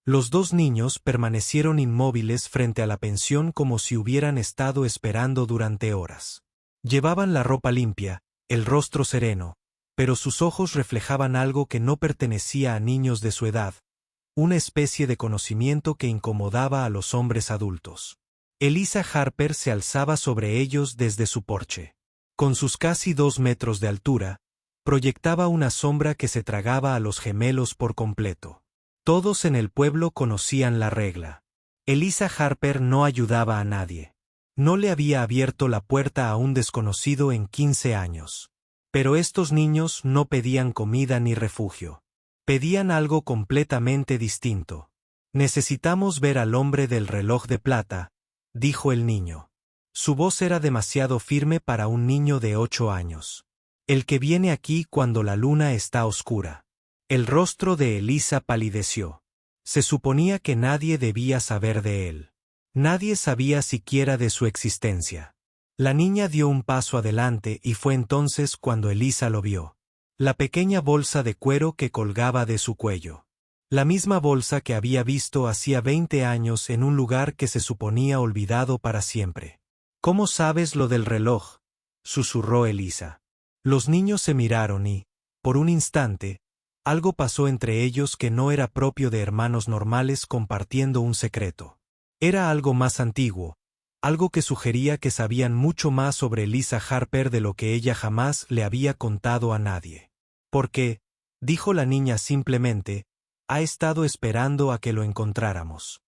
Los dos niños permanecieron inmóviles frente a la pensión como si hubieran estado esperando durante horas. Llevaban la ropa limpia, el rostro sereno, pero sus ojos reflejaban algo que no pertenecía a niños de su edad, una especie de conocimiento que incomodaba a los hombres adultos. Eliza Harper se alzaba sobre ellos desde su porche. Con sus casi 2 metros de altura, proyectaba una sombra que se tragaba a los gemelos por completo. Todos en el pueblo conocían la regla. Eliza Harper no ayudaba a nadie. No le había abierto la puerta a un desconocido en 15 años. Pero estos niños no pedían comida ni refugio. Pedían algo completamente distinto. «Necesitamos ver al hombre del reloj de plata», dijo el niño. Su voz era demasiado firme para un niño de 8 años. «El que viene aquí cuando la luna está oscura». El rostro de Eliza palideció. Se suponía que nadie debía saber de él. Nadie sabía siquiera de su existencia. La niña dio un paso adelante y fue entonces cuando Eliza lo vio. La pequeña bolsa de cuero que colgaba de su cuello. La misma bolsa que había visto hacía 20 años en un lugar que se suponía olvidado para siempre. «¿Cómo sabes lo del reloj?», susurró Eliza. Los niños se miraron y, por un instante, algo pasó entre ellos que no era propio de hermanos normales compartiendo un secreto. Era algo más antiguo, algo que sugería que sabían mucho más sobre Eliza Harper de lo que ella jamás le había contado a nadie. «Porque», dijo la niña simplemente, «ha estado esperando a que lo encontráramos».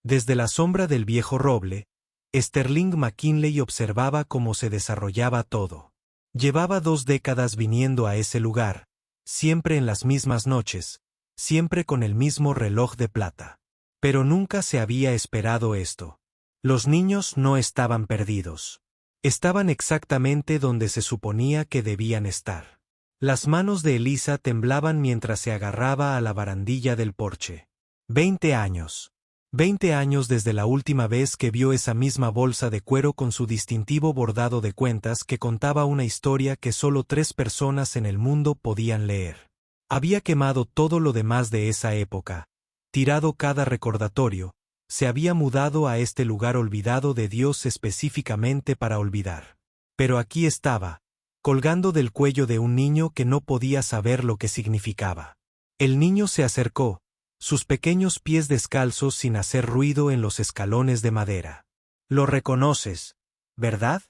Desde la sombra del viejo roble, Sterling McKinley observaba cómo se desarrollaba todo. Llevaba 2 décadas viniendo a ese lugar, siempre en las mismas noches, siempre con el mismo reloj de plata. Pero nunca se había esperado esto. Los niños no estaban perdidos. Estaban exactamente donde se suponía que debían estar. Las manos de Eliza temblaban mientras se agarraba a la barandilla del porche. 20 años. 20 años desde la última vez que vio esa misma bolsa de cuero con su distintivo bordado de cuentas que contaba una historia que solo 3 personas en el mundo podían leer. Había quemado todo lo demás de esa época, tirado cada recordatorio, se había mudado a este lugar olvidado de Dios específicamente para olvidar. Pero aquí estaba, colgando del cuello de un niño que no podía saber lo que significaba. El niño se acercó, sus pequeños pies descalzos sin hacer ruido en los escalones de madera. «Lo reconoces, ¿verdad?».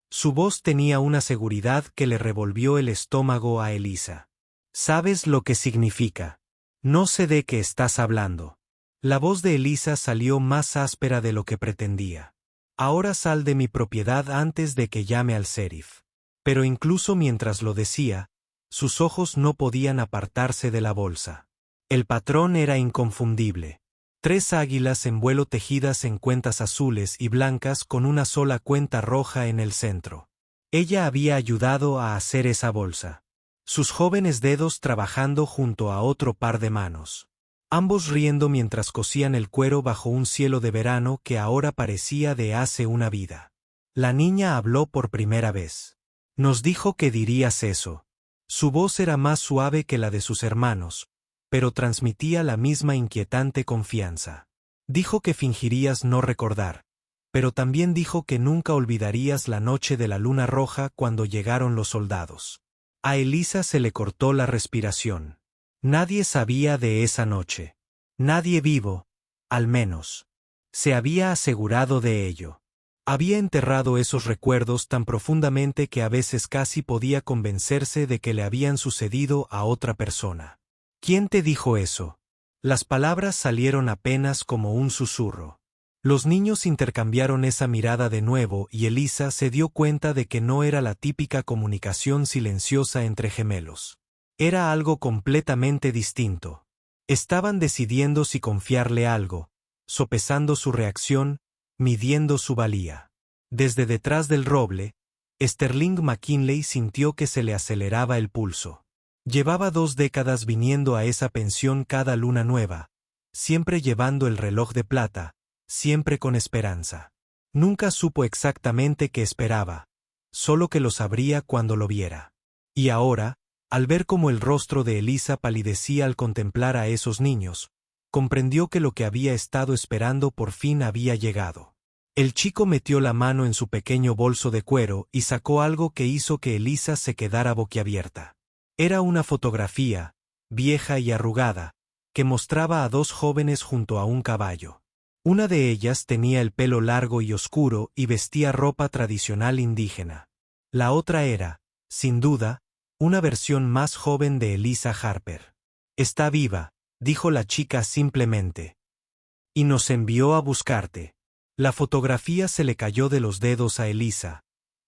Su voz tenía una seguridad que le revolvió el estómago a Eliza. «¿Sabes lo que significa?». «No sé de qué estás hablando». La voz de Eliza salió más áspera de lo que pretendía. «Ahora sal de mi propiedad antes de que llame al sheriff». Pero incluso mientras lo decía, sus ojos no podían apartarse de la bolsa. El patrón era inconfundible. 3 águilas en vuelo tejidas en cuentas azules y blancas con una sola cuenta roja en el centro. Ella había ayudado a hacer esa bolsa. Sus jóvenes dedos trabajando junto a otro par de manos. Ambos riendo mientras cosían el cuero bajo un cielo de verano que ahora parecía de hace una vida. La niña habló por primera vez. «Nos dijo que dirías eso». Su voz era más suave que la de sus hermanos, pero transmitía la misma inquietante confianza. «Dijo que fingirías no recordar, pero también dijo que nunca olvidarías la noche de la luna roja cuando llegaron los soldados». A Eliza se le cortó la respiración. Nadie sabía de esa noche. Nadie vivo, al menos. Se había asegurado de ello. Había enterrado esos recuerdos tan profundamente que a veces casi podía convencerse de que le habían sucedido a otra persona. «¿Quién te dijo eso?». Las palabras salieron apenas como un susurro. Los niños intercambiaron esa mirada de nuevo y Eliza se dio cuenta de que no era la típica comunicación silenciosa entre gemelos. Era algo completamente distinto. Estaban decidiendo si confiarle algo, sopesando su reacción, midiendo su valía. Desde detrás del roble, Sterling McKinley sintió que se le aceleraba el pulso. Llevaba 2 décadas viniendo a esa pensión cada luna nueva, siempre llevando el reloj de plata, siempre con esperanza. Nunca supo exactamente qué esperaba, solo que lo sabría cuando lo viera. Y ahora, al ver cómo el rostro de Eliza palidecía al contemplar a esos niños, comprendió que lo que había estado esperando por fin había llegado. El chico metió la mano en su pequeño bolso de cuero y sacó algo que hizo que Elisa se quedara boquiabierta. Era una fotografía, vieja y arrugada, que mostraba a dos jóvenes junto a un caballo. Una de ellas tenía el pelo largo y oscuro y vestía ropa tradicional indígena. La otra era, sin duda, una versión más joven de Elisa Harper. «Está viva», dijo la chica simplemente. «Y nos envió a buscarte». La fotografía se le cayó de los dedos a Elisa,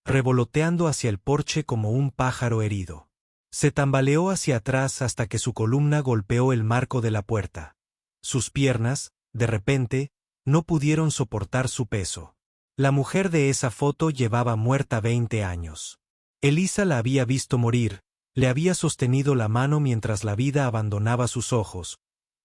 revoloteando hacia el porche como un pájaro herido. Se tambaleó hacia atrás hasta que su columna golpeó el marco de la puerta. Sus piernas, de repente, no pudieron soportar su peso. La mujer de esa foto llevaba muerta 20 años. Elisa la había visto morir, le había sostenido la mano mientras la vida abandonaba sus ojos,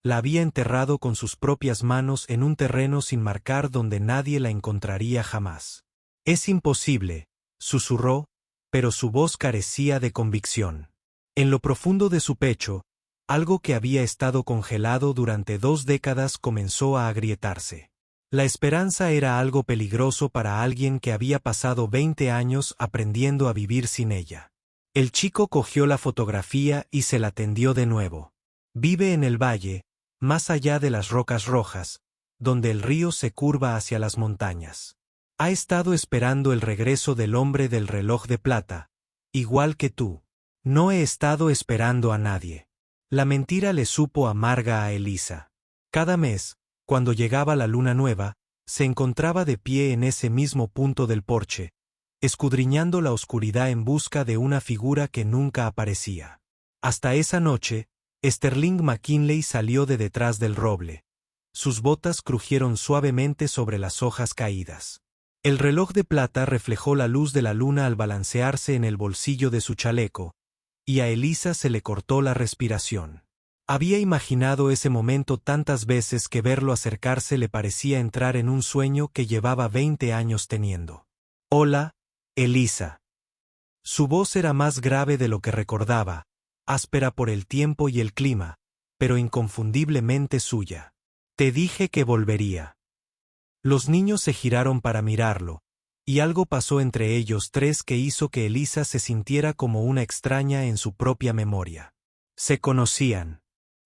la había enterrado con sus propias manos en un terreno sin marcar donde nadie la encontraría jamás. «Es imposible», susurró, pero su voz carecía de convicción. En lo profundo de su pecho, algo que había estado congelado durante 2 décadas comenzó a agrietarse. La esperanza era algo peligroso para alguien que había pasado 20 años aprendiendo a vivir sin ella. El chico cogió la fotografía y se la tendió de nuevo. «Vive en el valle, más allá de las rocas rojas, donde el río se curva hacia las montañas. Ha estado esperando el regreso del hombre del reloj de plata, igual que tú». «No he estado esperando a nadie». La mentira le supo amarga a Elisa. Cada mes, cuando llegaba la luna nueva, se encontraba de pie en ese mismo punto del porche, escudriñando la oscuridad en busca de una figura que nunca aparecía. Hasta esa noche, Sterling McKinley salió de detrás del roble. Sus botas crujieron suavemente sobre las hojas caídas. El reloj de plata reflejó la luz de la luna al balancearse en el bolsillo de su chaleco, y a Elisa se le cortó la respiración. Había imaginado ese momento tantas veces que verlo acercarse le parecía entrar en un sueño que llevaba 20 años teniendo. «Hola, Elisa». Su voz era más grave de lo que recordaba, áspera por el tiempo y el clima, pero inconfundiblemente suya. «Te dije que volvería». Los niños se giraron para mirarlo, y algo pasó entre ellos tres que hizo que Elisa se sintiera como una extraña en su propia memoria. Se conocían.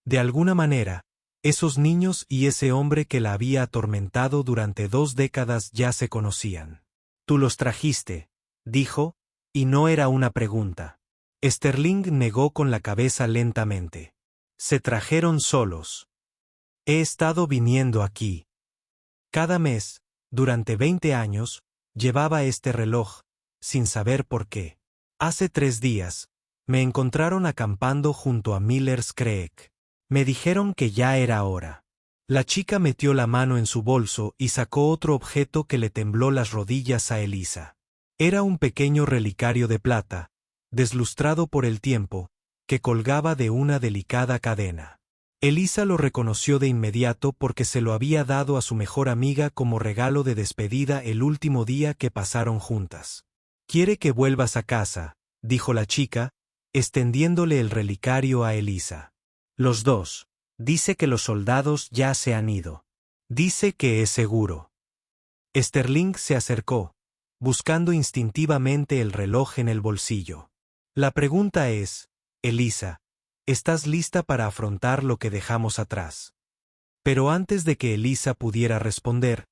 De alguna manera, esos niños y ese hombre que la había atormentado durante 2 décadas ya se conocían. «Tú los trajiste», dijo, y no era una pregunta. Sterling negó con la cabeza lentamente. «Se trajeron solos. He estado viniendo aquí. Cada mes, durante 20 años, llevaba este reloj, sin saber por qué. Hace 3 días, me encontraron acampando junto a Miller's Creek. Me dijeron que ya era hora». La chica metió la mano en su bolso y sacó otro objeto que le tembló las rodillas a Elisa. Era un pequeño relicario de plata, deslustrado por el tiempo, que colgaba de una delicada cadena. Elisa lo reconoció de inmediato porque se lo había dado a su mejor amiga como regalo de despedida el último día que pasaron juntas. «Quiere que vuelvas a casa», dijo la chica, extendiéndole el relicario a Elisa. «Los dos. Dice que los soldados ya se han ido. Dice que es seguro». Sterling se acercó, buscando instintivamente el reloj en el bolsillo. «La pregunta es, Elisa, ¿estás lista para afrontar lo que dejamos atrás?» Pero antes de que Elisa pudiera responder,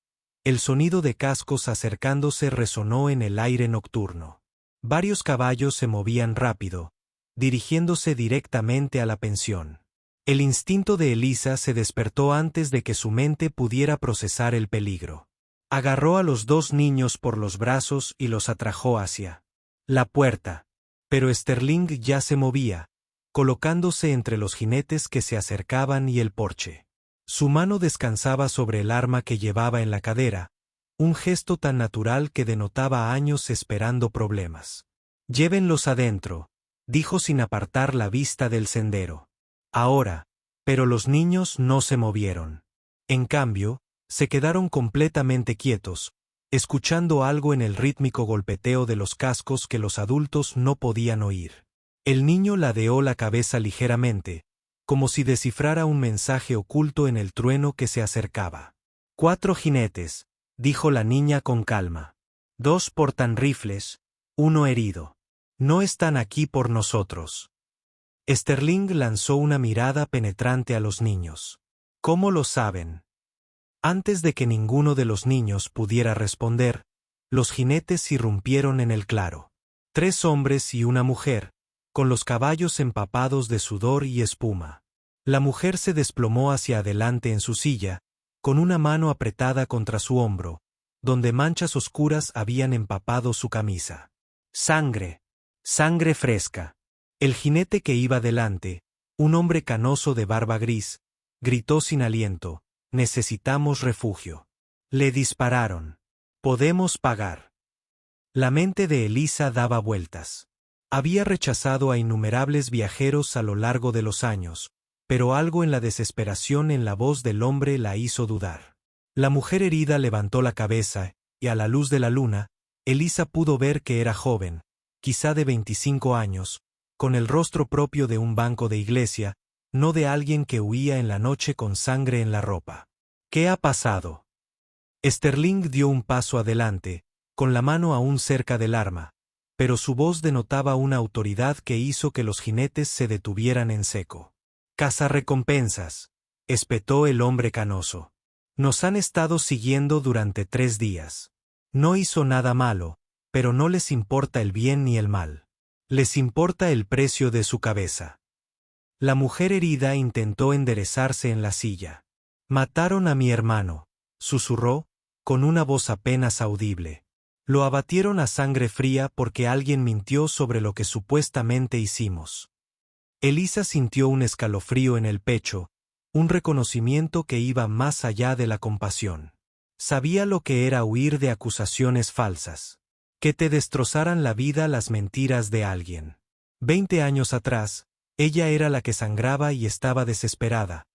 el sonido de cascos acercándose resonó en el aire nocturno. Varios caballos se movían rápido, dirigiéndose directamente a la pensión. El instinto de Elisa se despertó antes de que su mente pudiera procesar el peligro. Agarró a los 2 niños por los brazos y los atrajo hacia la puerta. Pero Sterling ya se movía, colocándose entre los jinetes que se acercaban y el porche. Su mano descansaba sobre el arma que llevaba en la cadera, un gesto tan natural que denotaba años esperando problemas. «Llévenlos adentro», dijo sin apartar la vista del sendero. Ahora, pero los niños no se movieron. En cambio, se quedaron completamente quietos, escuchando algo en el rítmico golpeteo de los cascos que los adultos no podían oír. El niño ladeó la cabeza ligeramente, como si descifrara un mensaje oculto en el trueno que se acercaba. 4 jinetes, dijo la niña con calma. 2 portan rifles, 1 herido. No están aquí por nosotros. Sterling lanzó una mirada penetrante a los niños. ¿Cómo lo saben? Antes de que ninguno de los niños pudiera responder, los jinetes irrumpieron en el claro. 3 hombres y una mujer, con los caballos empapados de sudor y espuma. La mujer se desplomó hacia adelante en su silla, con una mano apretada contra su hombro, donde manchas oscuras habían empapado su camisa. Sangre. Sangre fresca. El jinete que iba delante, un hombre canoso de barba gris, gritó sin aliento: «Necesitamos refugio». Le dispararon. «Podemos pagar». La mente de Elisa daba vueltas. Había rechazado a innumerables viajeros a lo largo de los años, pero algo en la desesperación en la voz del hombre la hizo dudar. La mujer herida levantó la cabeza, y a la luz de la luna, Elisa pudo ver que era joven, quizá de 25 años, con el rostro propio de un banco de iglesia, no de alguien que huía en la noche con sangre en la ropa. ¿Qué ha pasado? Sterling dio un paso adelante, con la mano aún cerca del arma, pero su voz denotaba una autoridad que hizo que los jinetes se detuvieran en seco. «Cazarrecompensas», espetó el hombre canoso. «Nos han estado siguiendo durante 3 días. No hizo nada malo, pero no les importa el bien ni el mal. Les importa el precio de su cabeza». La mujer herida intentó enderezarse en la silla. «Mataron a mi hermano», susurró, con una voz apenas audible. «Lo abatieron a sangre fría porque alguien mintió sobre lo que supuestamente hicimos». Elisa sintió un escalofrío en el pecho, un reconocimiento que iba más allá de la compasión. Sabía lo que era huir de acusaciones falsas. Que te destrozaran la vida las mentiras de alguien. 20 años atrás, ella era la que sangraba y estaba desesperada,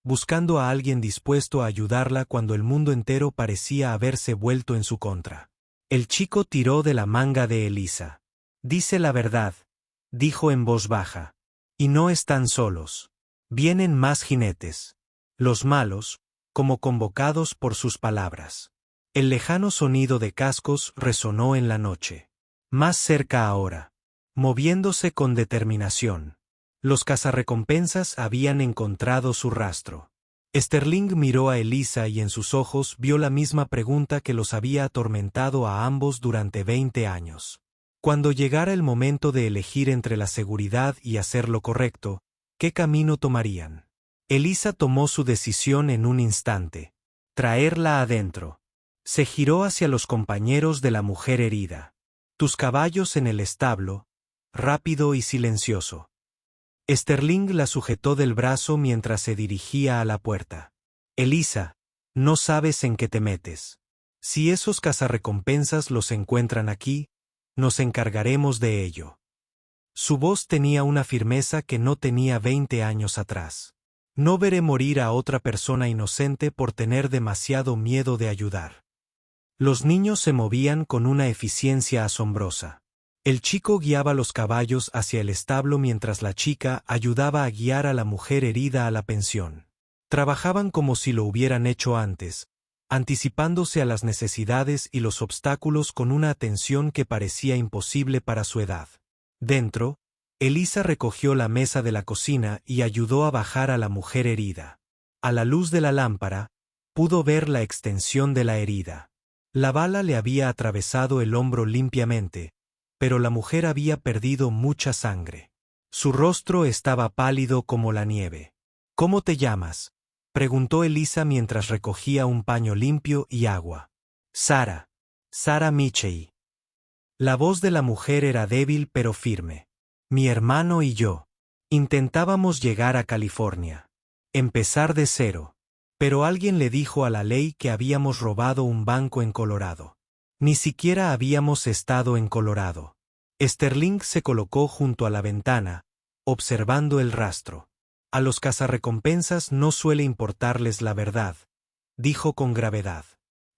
buscando a alguien dispuesto a ayudarla cuando el mundo entero parecía haberse vuelto en su contra. El chico tiró de la manga de Elisa. «Dice la verdad», dijo en voz baja. «Y no están solos. Vienen más jinetes. Los malos, como convocados por sus palabras». El lejano sonido de cascos resonó en la noche. Más cerca ahora. Moviéndose con determinación. Los cazarrecompensas habían encontrado su rastro. Sterling miró a Elisa y en sus ojos vio la misma pregunta que los había atormentado a ambos durante 20 años. Cuando llegara el momento de elegir entre la seguridad y hacer lo correcto, ¿qué camino tomarían? Elisa tomó su decisión en un instante. Traerla adentro. Se giró hacia los compañeros de la mujer herida. «Tus caballos en el establo», rápido y silencioso. Sterling la sujetó del brazo mientras se dirigía a la puerta. «Elisa, no sabes en qué te metes. Si esos cazarrecompensas los encuentran aquí, nos encargaremos de ello». Su voz tenía una firmeza que no tenía 20 años atrás. «No veré morir a otra persona inocente por tener demasiado miedo de ayudar». Los niños se movían con una eficiencia asombrosa. El chico guiaba los caballos hacia el establo mientras la chica ayudaba a guiar a la mujer herida a la pensión. Trabajaban como si lo hubieran hecho antes, anticipándose a las necesidades y los obstáculos con una atención que parecía imposible para su edad. Dentro, Elisa recogió la mesa de la cocina y ayudó a bajar a la mujer herida. A la luz de la lámpara, pudo ver la extensión de la herida. La bala le había atravesado el hombro limpiamente, pero la mujer había perdido mucha sangre. Su rostro estaba pálido como la nieve. «¿Cómo te llamas?», preguntó Elisa mientras recogía un paño limpio y agua. «Sara. Sara Michei». La voz de la mujer era débil pero firme. «Mi hermano y yo intentábamos llegar a California. Empezar de cero. Pero alguien le dijo a la ley que habíamos robado un banco en Colorado. Ni siquiera habíamos estado en Colorado». Sterling se colocó junto a la ventana, observando el rastro. «A los cazarrecompensas no suele importarles la verdad», dijo con gravedad.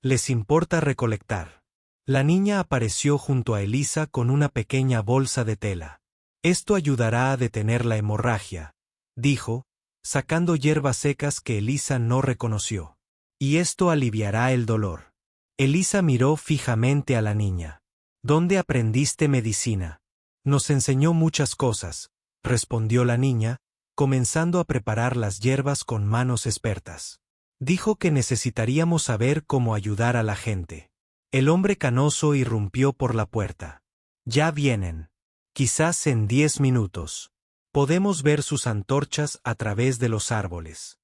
«Les importa recolectar». La niña apareció junto a Elisa con una pequeña bolsa de tela. «Esto ayudará a detener la hemorragia», dijo, sacando hierbas secas que Elisa no reconoció. Y esto aliviará el dolor. Elisa miró fijamente a la niña. ¿Dónde aprendiste medicina? Nos enseñó muchas cosas, respondió la niña, comenzando a preparar las hierbas con manos expertas. Dijo que necesitaríamos saber cómo ayudar a la gente. El hombre canoso irrumpió por la puerta. Ya vienen. Quizás en 10 minutos. Podemos ver sus antorchas a través de los árboles.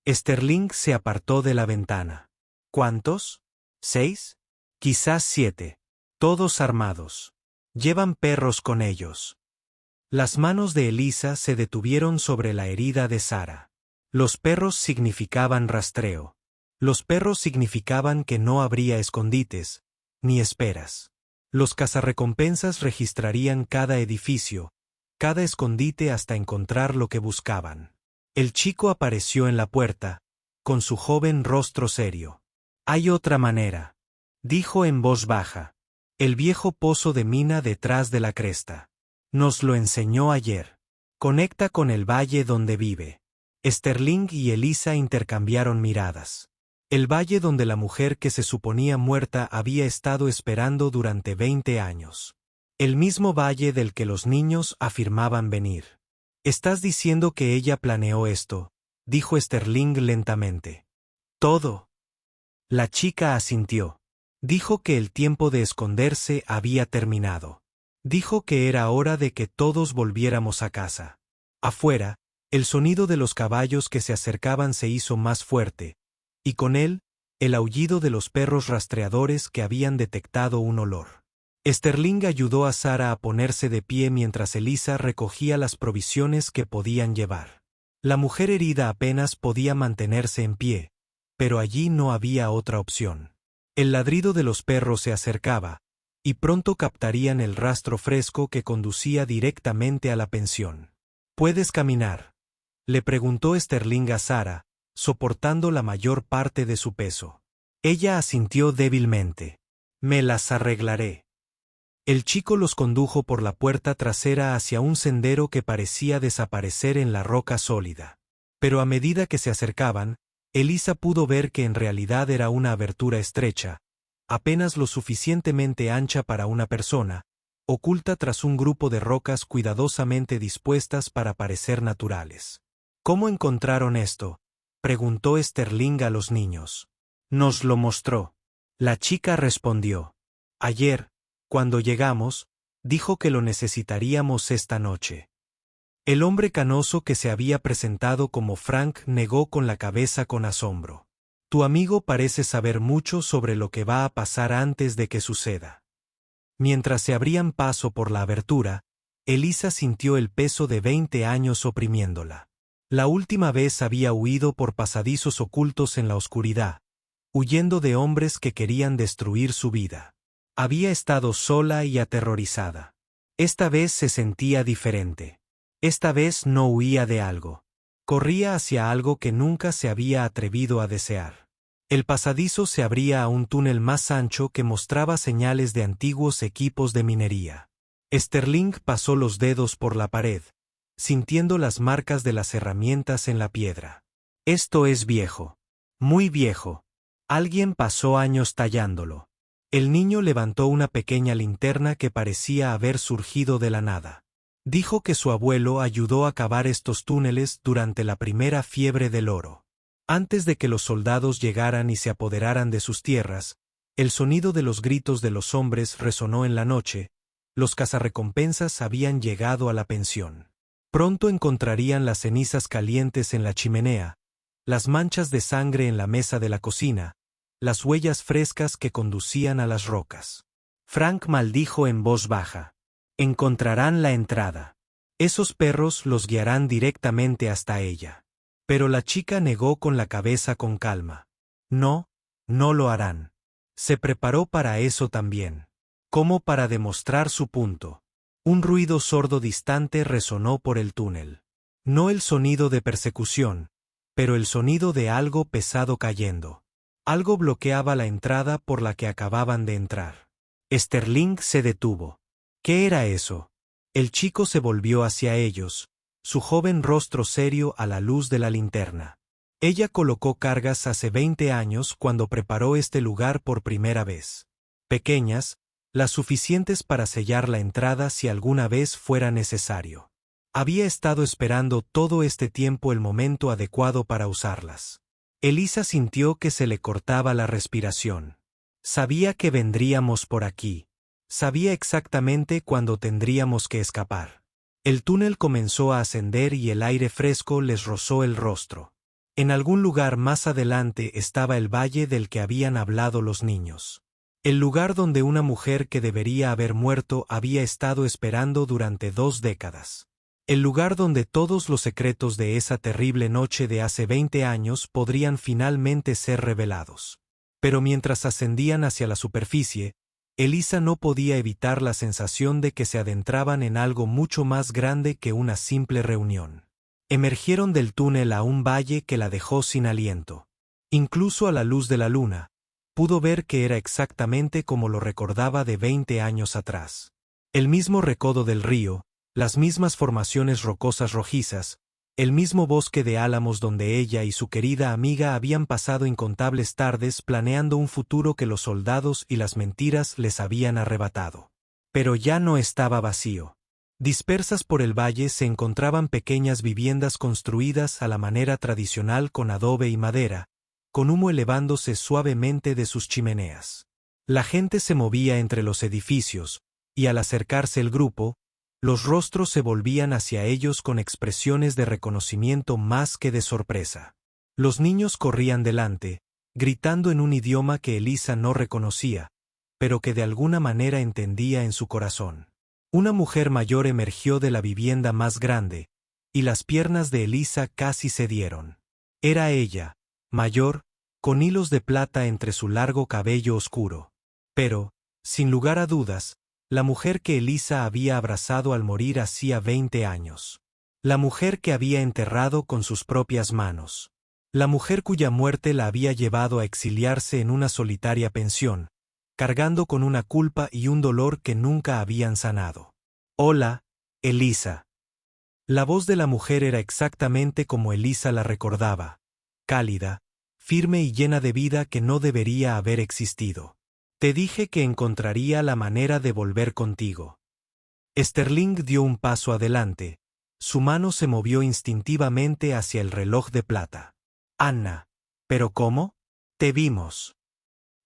Sterling se apartó de la ventana. ¿Cuántos? ¿6? Quizás 7. Todos armados. Llevan perros con ellos. Las manos de Elisa se detuvieron sobre la herida de Sara. Los perros significaban rastreo. Los perros significaban que no habría escondites, ni esperas. Los cazarrecompensas registrarían cada edificio, cada escondite hasta encontrar lo que buscaban. El chico apareció en la puerta, con su joven rostro serio. «Hay otra manera», dijo en voz baja. «El viejo pozo de mina detrás de la cresta. Nos lo enseñó ayer. Conecta con el valle donde vive». Sterling y Elisa intercambiaron miradas. El valle donde la mujer que se suponía muerta había estado esperando durante 20 años. El mismo valle del que los niños afirmaban venir. «¿Estás diciendo que ella planeó esto?», dijo Sterling lentamente. «Todo». La chica asintió. Dijo que el tiempo de esconderse había terminado. Dijo que era hora de que todos volviéramos a casa. Afuera, el sonido de los caballos que se acercaban se hizo más fuerte, y con él, el aullido de los perros rastreadores que habían detectado un olor. Sterling ayudó a Sara a ponerse de pie mientras Elisa recogía las provisiones que podían llevar. La mujer herida apenas podía mantenerse en pie, pero allí no había otra opción. El ladrido de los perros se acercaba, y pronto captarían el rastro fresco que conducía directamente a la pensión. «¿Puedes caminar?», le preguntó Sterling a Sara, soportando la mayor parte de su peso. Ella asintió débilmente. «Me las arreglaré». El chico los condujo por la puerta trasera hacia un sendero que parecía desaparecer en la roca sólida. Pero a medida que se acercaban, Elisa pudo ver que en realidad era una abertura estrecha, apenas lo suficientemente ancha para una persona, oculta tras un grupo de rocas cuidadosamente dispuestas para parecer naturales. «¿Cómo encontraron esto?», preguntó Sterling a los niños. «Nos lo mostró». La chica respondió. «Ayer, cuando llegamos, dijo que lo necesitaríamos esta noche». El hombre canoso que se había presentado como Frank negó con la cabeza con asombro. «Tu amigo parece saber mucho sobre lo que va a pasar antes de que suceda». Mientras se abrían paso por la abertura, Elisa sintió el peso de 20 años oprimiéndola. La última vez había huido por pasadizos ocultos en la oscuridad, huyendo de hombres que querían destruir su vida. Había estado sola y aterrorizada. Esta vez se sentía diferente. Esta vez no huía de algo. Corría hacia algo que nunca se había atrevido a desear. El pasadizo se abría a un túnel más ancho que mostraba señales de antiguos equipos de minería. Sterling pasó los dedos por la pared, sintiendo las marcas de las herramientas en la piedra. «Esto es viejo. Muy viejo. Alguien pasó años tallándolo». El niño levantó una pequeña linterna que parecía haber surgido de la nada. Dijo que su abuelo ayudó a cavar estos túneles durante la primera fiebre del oro. Antes de que los soldados llegaran y se apoderaran de sus tierras, el sonido de los gritos de los hombres resonó en la noche. Los cazarrecompensas habían llegado a la pensión. Pronto encontrarían las cenizas calientes en la chimenea, las manchas de sangre en la mesa de la cocina, las huellas frescas que conducían a las rocas. Frank maldijo en voz baja. «Encontrarán la entrada. Esos perros los guiarán directamente hasta ella». Pero la chica negó con la cabeza con calma. «No, no lo harán». Se preparó para eso también. Como para demostrar su punto. Un ruido sordo distante resonó por el túnel. No el sonido de persecución, pero el sonido de algo pesado cayendo. Algo bloqueaba la entrada por la que acababan de entrar. Sterling se detuvo. ¿Qué era eso? El chico se volvió hacia ellos, su joven rostro serio a la luz de la linterna. Ella colocó cargas hace 20 años cuando preparó este lugar por primera vez. Pequeñas, las suficientes para sellar la entrada si alguna vez fuera necesario. Había estado esperando todo este tiempo el momento adecuado para usarlas. Elisa sintió que se le cortaba la respiración. Sabía que vendríamos por aquí. Sabía exactamente cuándo tendríamos que escapar. El túnel comenzó a ascender y el aire fresco les rozó el rostro. En algún lugar más adelante estaba el valle del que habían hablado los niños. El lugar donde una mujer que debería haber muerto había estado esperando durante 2 décadas. El lugar donde todos los secretos de esa terrible noche de hace 20 años podrían finalmente ser revelados. Pero mientras ascendían hacia la superficie, Elisa no podía evitar la sensación de que se adentraban en algo mucho más grande que una simple reunión. Emergieron del túnel a un valle que la dejó sin aliento. Incluso a la luz de la luna, pudo ver que era exactamente como lo recordaba de 20 años atrás. El mismo recodo del río, las mismas formaciones rocosas rojizas, el mismo bosque de álamos donde ella y su querida amiga habían pasado incontables tardes planeando un futuro que los soldados y las mentiras les habían arrebatado. Pero ya no estaba vacío. Dispersas por el valle se encontraban pequeñas viviendas construidas a la manera tradicional con adobe y madera, con humo elevándose suavemente de sus chimeneas. La gente se movía entre los edificios, y al acercarse el grupo, los rostros se volvían hacia ellos con expresiones de reconocimiento más que de sorpresa. Los niños corrían delante, gritando en un idioma que Elisa no reconocía, pero que de alguna manera entendía en su corazón. Una mujer mayor emergió de la vivienda más grande, y las piernas de Elisa casi cedieron. Era ella, mayor, con hilos de plata entre su largo cabello oscuro. Pero, sin lugar a dudas, la mujer que Elisa había abrazado al morir hacía 20 años. La mujer que había enterrado con sus propias manos. La mujer cuya muerte la había llevado a exiliarse en una solitaria pensión, cargando con una culpa y un dolor que nunca habían sanado. Hola, Elisa. La voz de la mujer era exactamente como Elisa la recordaba, cálida, firme y llena de vida que no debería haber existido. Te dije que encontraría la manera de volver contigo. Sterling dio un paso adelante. Su mano se movió instintivamente hacia el reloj de plata. Anna. ¿Pero cómo? Te vimos.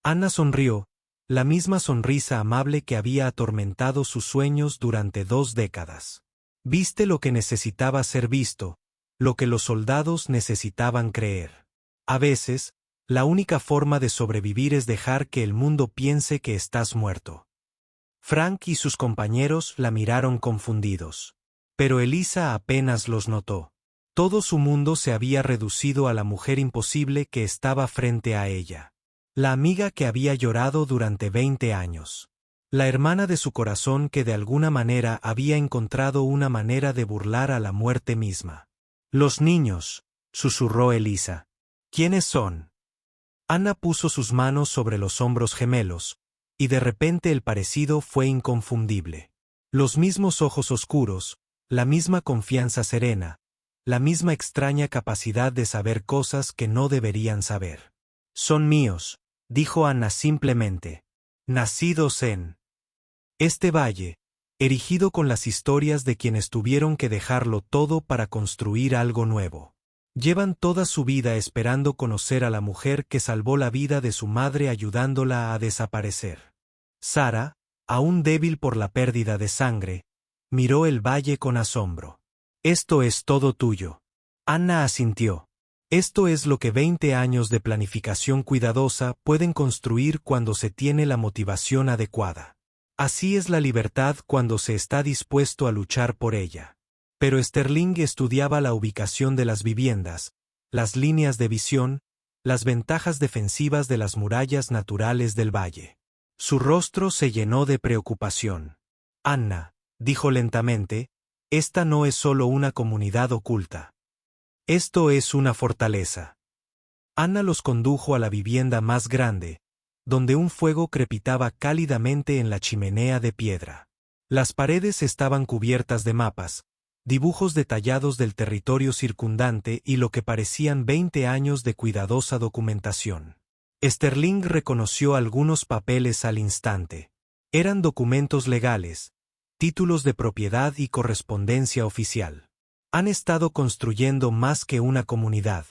Anna sonrió, la misma sonrisa amable que había atormentado sus sueños durante 2 décadas. Viste lo que necesitaba ser visto, lo que los soldados necesitaban creer. A veces, la única forma de sobrevivir es dejar que el mundo piense que estás muerto. Frank y sus compañeros la miraron confundidos. Pero Elisa apenas los notó. Todo su mundo se había reducido a la mujer imposible que estaba frente a ella. La amiga que había llorado durante 20 años. La hermana de su corazón que de alguna manera había encontrado una manera de burlar a la muerte misma. Los niños, susurró Elisa. ¿Quiénes son? Anna puso sus manos sobre los hombros gemelos, y de repente el parecido fue inconfundible. Los mismos ojos oscuros, la misma confianza serena, la misma extraña capacidad de saber cosas que no deberían saber. Son míos, dijo Anna simplemente. Nacidos en este valle, erigido con las historias de quienes tuvieron que dejarlo todo para construir algo nuevo. Llevan toda su vida esperando conocer a la mujer que salvó la vida de su madre ayudándola a desaparecer. Sara, aún débil por la pérdida de sangre, miró el valle con asombro. Esto es todo tuyo. Anna asintió. Esto es lo que 20 años de planificación cuidadosa pueden construir cuando se tiene la motivación adecuada. Así es la libertad cuando se está dispuesto a luchar por ella. Pero Sterling estudiaba la ubicación de las viviendas, las líneas de visión, las ventajas defensivas de las murallas naturales del valle. Su rostro se llenó de preocupación. Anna, dijo lentamente, esta no es solo una comunidad oculta. Esto es una fortaleza. Anna los condujo a la vivienda más grande, donde un fuego crepitaba cálidamente en la chimenea de piedra. Las paredes estaban cubiertas de mapas, dibujos detallados del territorio circundante y lo que parecían 20 años de cuidadosa documentación. Sterling reconoció algunos papeles al instante. Eran documentos legales, títulos de propiedad y correspondencia oficial. Han estado construyendo más que una comunidad,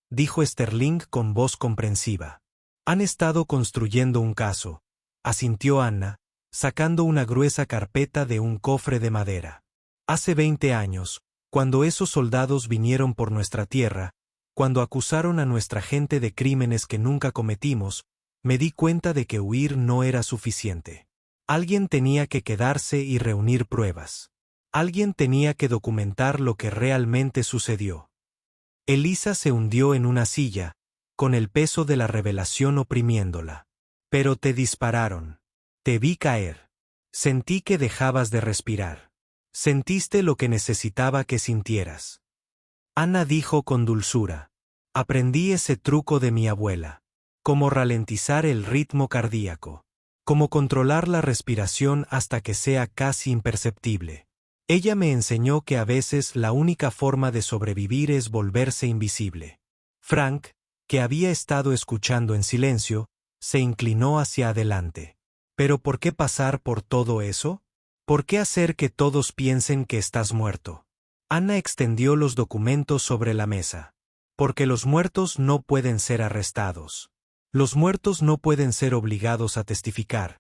dijo Sterling con voz comprensiva. Han estado construyendo un caso, asintió Anna, sacando una gruesa carpeta de un cofre de madera. Hace 20 años, cuando esos soldados vinieron por nuestra tierra, cuando acusaron a nuestra gente de crímenes que nunca cometimos, me di cuenta de que huir no era suficiente. Alguien tenía que quedarse y reunir pruebas. Alguien tenía que documentar lo que realmente sucedió. Elisa se hundió en una silla, con el peso de la revelación oprimiéndola. Pero te dispararon. Te vi caer. Sentí que dejabas de respirar. Sentiste lo que necesitaba que sintieras. Anna dijo con dulzura. Aprendí ese truco de mi abuela. Cómo ralentizar el ritmo cardíaco. Cómo controlar la respiración hasta que sea casi imperceptible. Ella me enseñó que a veces la única forma de sobrevivir es volverse invisible. Frank, que había estado escuchando en silencio, se inclinó hacia adelante. ¿Pero por qué pasar por todo eso? ¿Por qué hacer que todos piensen que estás muerto? Anna extendió los documentos sobre la mesa. Porque los muertos no pueden ser arrestados. Los muertos no pueden ser obligados a testificar.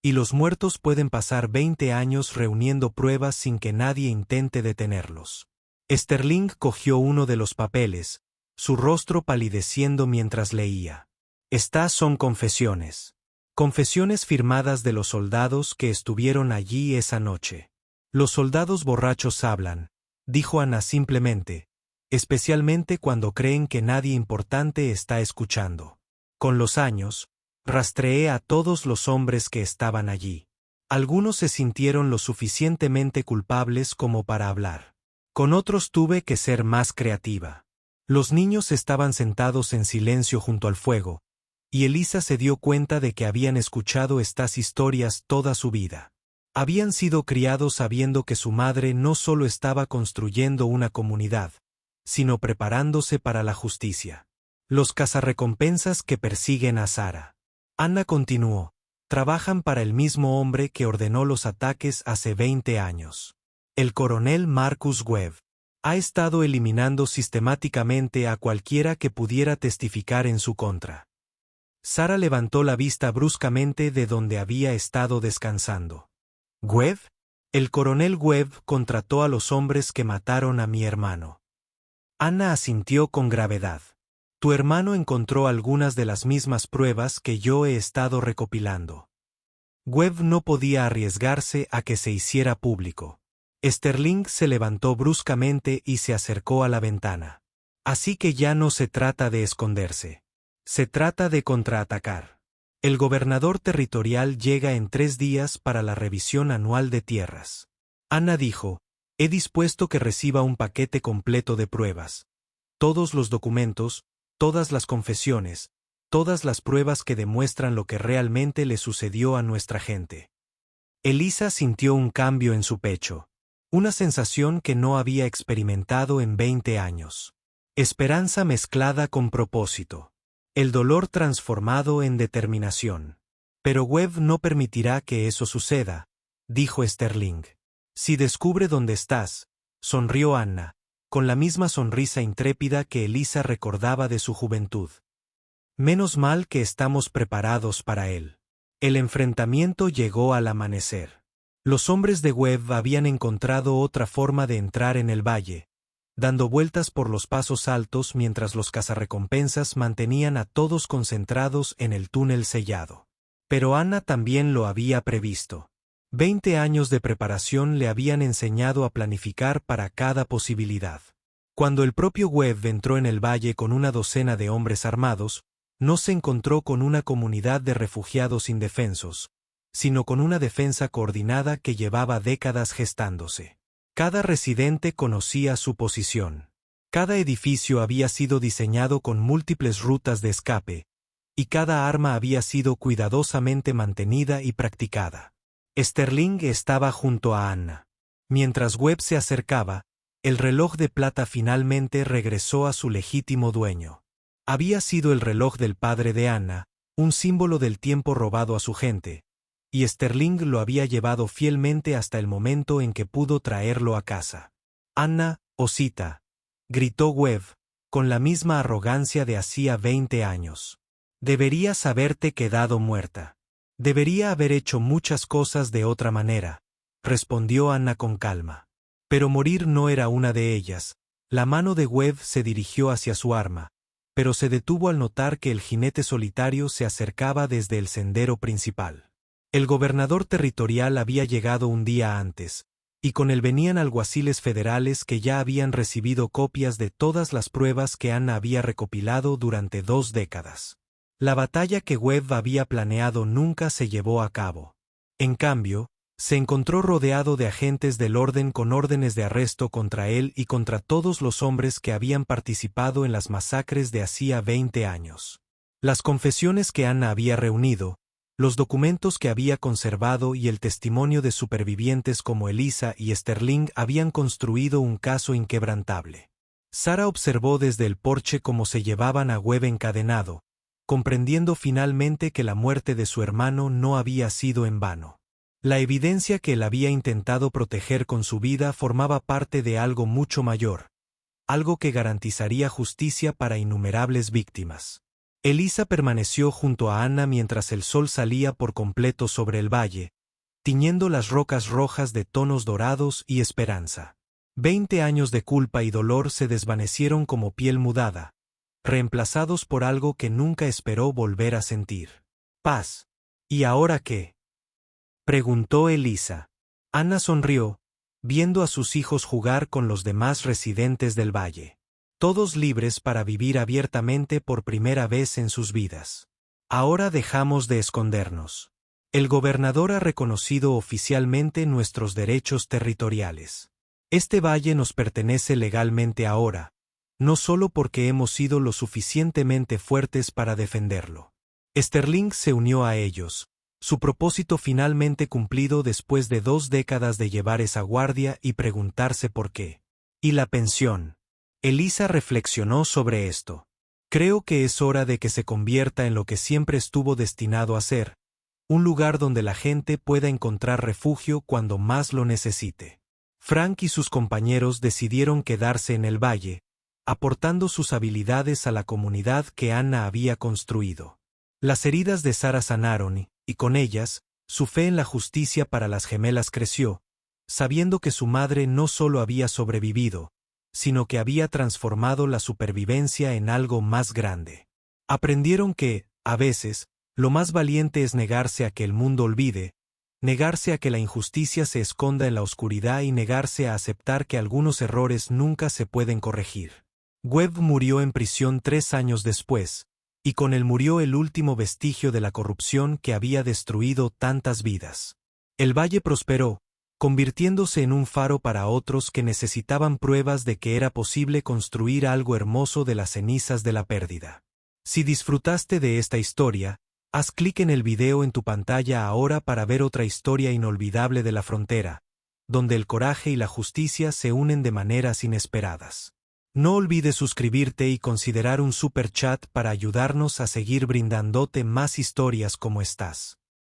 Y los muertos pueden pasar 20 años reuniendo pruebas sin que nadie intente detenerlos. Sterling cogió uno de los papeles, su rostro palideciendo mientras leía. Estas son confesiones. Confesiones firmadas de los soldados que estuvieron allí esa noche. Los soldados borrachos hablan, dijo Anna simplemente, especialmente cuando creen que nadie importante está escuchando. Con los años, rastreé a todos los hombres que estaban allí. Algunos se sintieron lo suficientemente culpables como para hablar. Con otros tuve que ser más creativa. Los niños estaban sentados en silencio junto al fuego, y Elisa se dio cuenta de que habían escuchado estas historias toda su vida. Habían sido criados sabiendo que su madre no solo estaba construyendo una comunidad, sino preparándose para la justicia. Los cazarrecompensas que persiguen a Sarah. Anna continuó, trabajan para el mismo hombre que ordenó los ataques hace 20 años. El coronel Marcus Webb. Ha estado eliminando sistemáticamente a cualquiera que pudiera testificar en su contra. Sarah levantó la vista bruscamente de donde había estado descansando. ¿Webb? El coronel Webb contrató a los hombres que mataron a mi hermano. Anna asintió con gravedad. Tu hermano encontró algunas de las mismas pruebas que yo he estado recopilando. Webb no podía arriesgarse a que se hiciera público. Sterling se levantó bruscamente y se acercó a la ventana. Así que ya no se trata de esconderse. Se trata de contraatacar. El gobernador territorial llega en 3 días para la revisión anual de tierras. Anna dijo, he dispuesto que reciba un paquete completo de pruebas. Todos los documentos, todas las confesiones, todas las pruebas que demuestran lo que realmente le sucedió a nuestra gente. Elisa sintió un cambio en su pecho. Una sensación que no había experimentado en 20 años. Esperanza mezclada con propósito. El dolor transformado en determinación. Pero Webb no permitirá que eso suceda, dijo Sterling. Si descubre dónde estás, sonrió Anna, con la misma sonrisa intrépida que Elisa recordaba de su juventud. Menos mal que estamos preparados para él. El enfrentamiento llegó al amanecer. Los hombres de Webb habían encontrado otra forma de entrar en el valle, dando vueltas por los pasos altos mientras los cazarrecompensas mantenían a todos concentrados en el túnel sellado. Pero Anna también lo había previsto. 20 años de preparación le habían enseñado a planificar para cada posibilidad. Cuando el propio Webb entró en el valle con una docena de hombres armados, no se encontró con una comunidad de refugiados indefensos, sino con una defensa coordinada que llevaba décadas gestándose. Cada residente conocía su posición. Cada edificio había sido diseñado con múltiples rutas de escape, y cada arma había sido cuidadosamente mantenida y practicada. Sterling estaba junto a Anna. Mientras Webb se acercaba, el reloj de plata finalmente regresó a su legítimo dueño. Había sido el reloj del padre de Anna, un símbolo del tiempo robado a su gente, y Sterling lo había llevado fielmente hasta el momento en que pudo traerlo a casa. «Anna, osita», gritó Webb, con la misma arrogancia de hacía 20 años. «Deberías haberte quedado muerta». «Debería haber hecho muchas cosas de otra manera», respondió Anna con calma. Pero morir no era una de ellas. La mano de Webb se dirigió hacia su arma, pero se detuvo al notar que el jinete solitario se acercaba desde el sendero principal. El gobernador territorial había llegado un día antes, y con él venían alguaciles federales que ya habían recibido copias de todas las pruebas que Anna había recopilado durante 2 décadas. La batalla que Webb había planeado nunca se llevó a cabo. En cambio, se encontró rodeado de agentes del orden con órdenes de arresto contra él y contra todos los hombres que habían participado en las masacres de hacía 20 años. Las confesiones que Anna había reunido, los documentos que había conservado y el testimonio de supervivientes como Elisa y Sterling habían construido un caso inquebrantable. Sara observó desde el porche cómo se llevaban a Webb encadenado, comprendiendo finalmente que la muerte de su hermano no había sido en vano. La evidencia que él había intentado proteger con su vida formaba parte de algo mucho mayor, algo que garantizaría justicia para innumerables víctimas. Elisa permaneció junto a Anna mientras el sol salía por completo sobre el valle, tiñendo las rocas rojas de tonos dorados y esperanza. 20 años de culpa y dolor se desvanecieron como piel mudada, reemplazados por algo que nunca esperó volver a sentir. Paz. ¿Y ahora qué?, preguntó Elisa. Anna sonrió, viendo a sus hijos jugar con los demás residentes del valle. Todos libres para vivir abiertamente por primera vez en sus vidas. Ahora dejamos de escondernos. El gobernador ha reconocido oficialmente nuestros derechos territoriales. Este valle nos pertenece legalmente ahora, no solo porque hemos sido lo suficientemente fuertes para defenderlo. Sterling se unió a ellos, su propósito finalmente cumplido después de 2 décadas de llevar esa guardia y preguntarse por qué. ¿Y la pensión? Elisa reflexionó sobre esto. Creo que es hora de que se convierta en lo que siempre estuvo destinado a ser, un lugar donde la gente pueda encontrar refugio cuando más lo necesite. Frank y sus compañeros decidieron quedarse en el valle, aportando sus habilidades a la comunidad que Anna había construido. Las heridas de Sara sanaron y con ellas, su fe en la justicia para las gemelas creció, sabiendo que su madre no solo había sobrevivido, sino que había transformado la supervivencia en algo más grande. Aprendieron que, a veces, lo más valiente es negarse a que el mundo olvide, negarse a que la injusticia se esconda en la oscuridad y negarse a aceptar que algunos errores nunca se pueden corregir. Webb murió en prisión 3 años después, y con él murió el último vestigio de la corrupción que había destruido tantas vidas. El valle prosperó, convirtiéndose en un faro para otros que necesitaban pruebas de que era posible construir algo hermoso de las cenizas de la pérdida. Si disfrutaste de esta historia, haz clic en el video en tu pantalla ahora para ver otra historia inolvidable de la frontera, donde el coraje y la justicia se unen de maneras inesperadas. No olvides suscribirte y considerar un super chat para ayudarnos a seguir brindándote más historias como estas.